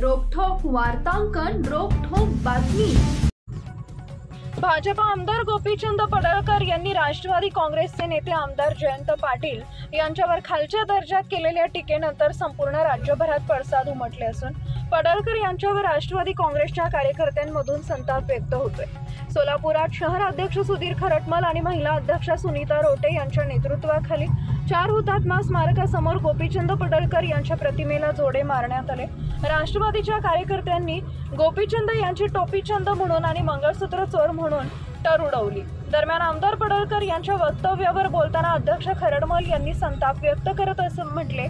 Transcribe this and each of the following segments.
रोखठोक वार्तांकन, रोखठोक बातमी। भाजपा आमदार गोपीचंद पडळकर यांनी राष्ट्रवादी काँग्रेसचे नेते आमदार जयंत पाटील यांच्यावर खालच्या दर्जात केलेल्या टीकेनंतर संपूर्ण राज्यभरात पडसाद उमटले असून पडळकर यांच्यावर राष्ट्रवादी काँग्रेसच्या कार्यकर्त्यांमधून संताप व्यक्त होतोय। सोलापुरात शहर अध्यक्ष सुधीर खरटमल आणि महिला अध्यक्षा सुनीता रोटे यांच्या नेतृत्वाखाली 4 हुतात्मा स्मारकासमोर गोपीचंद पडळकर यांच्या प्रतिमेला जोडे मारण्यात आले। राष्ट्रवादीच्या कार्यकर्त्यांनी गोपीचंद यांची टोपीचंद म्हणून आणि मंगळसूत्र चोर म्हणून टर उडवली। दरम्यान आमदार पडळकर यांच्या वक्तव्यावर बोलताना अध्यक्ष खरटमल यांनी संताप व्यक्त करत असं म्हटले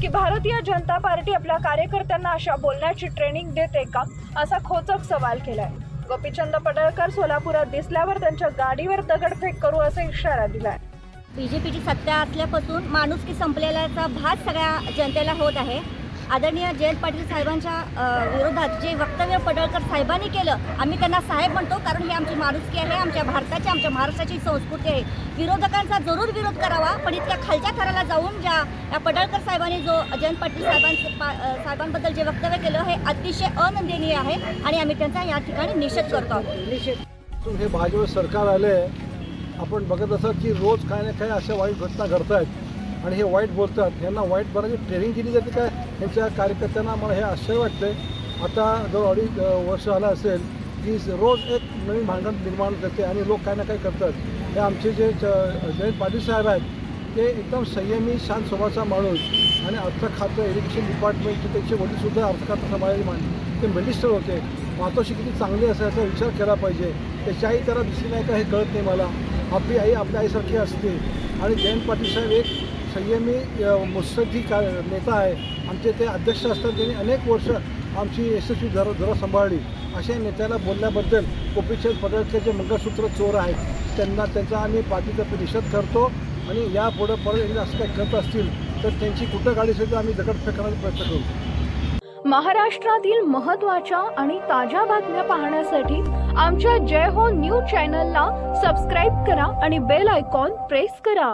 की भारतीय जनता पार्टी आपल्या कार्यकर्त्यांना अशा बोलण्याची ट्रेनिंग देते का, असा खोचक सवाल केलाय। गोपीचंद पडळकर सोलापुरात दिसल्यावर त्यांच्या गाडीवर दगडफेक करू असा इशारा दिलाय। बीजेपीची सत्ता असल्यापासून माणुसकी संपलेल्याचा भास सगळ्या जनतेला होत आहे। आदरणीय जयंत पाटील साहेबांच्या विरोधात जे वक्तव्य पडळकर साहेबांनी केलं, आम्ही त्यांना साहेब म्हणतो कारण ही आमची माणुसकी आहे, आमच्या भारताची, आमच्या महाराष्ट्राची संस्कृती आहे। विरोधकांचा जरूर विरोध करावा, पण इतक्या खालच्या थराला जाऊन या पडळकर साहेबांनी जो जयंत पाटील साहेबांबद्दल जे वक्तव्य केलं हे अतिशय अनंदनीय आहे आणि आम्ही त्यांचा या ठिकाणी निषेध करतो। हे भाजप सरकार आले, आपण बघत असाल की रोज काय ना काय अशा वाईट घटना घडत आहेत आणि हे वाईट बोलतात। यांना वाईट बोलायची ट्रेनिंग दिली जाते काय यांच्या कार्यकर्त्यांना? मला हे आश्चर्य वाटते। आता जवळ 2.5 वर्ष झालं असेल की रोज एक नवीन भांडण निर्माण करते आणि लोक काय ना काय करतात। हे आमचे जे जयंत पाटील साहेब आहेत ते एकदम संयमी, शांत स्वभावाचा माणूस आणि अर्थ खातं, इरिगेशन डिपार्टमेंटचे त्याचे वडीलसुद्धा अर्थ खातं सांभाळले ते मिनिस्टर होते। मातोश्री किती चांगली असायचा विचार केला पाहिजे। त्याची आई त्याला दिसली नाही का हे कळत नाही मला। आपली आई आपल्या आईसारखी असते आणि जयंत पाटील साहेब एक संयमी मुत्सद्दी नेता आहे। आमचे ते अध्यक्ष असतात, त्यांनी अनेक वर्ष आमची यशस्वी धरा सांभाळली। अशा नेत्याला बोलल्याबद्दल गोपीचंद पडळकर जे मंगळसूत्र चोर आहेत त्यांचा आम्ही पार्टीतर्फे निषेध करतो आणि यापुढे परत असं काही करत असतील तर त्यांची कुठं गाडी असेल तर आम्ही दगडफेक करण्याचा प्रयत्न करू। महाराष्ट्रातील महत्त्वाच्या आणि ताज्या बातम्या पाहण्यासाठी आमच्या जय हो न्यूज चॅनलला सबस्क्राईब करा आणि बेल आयकॉन प्रेस करा।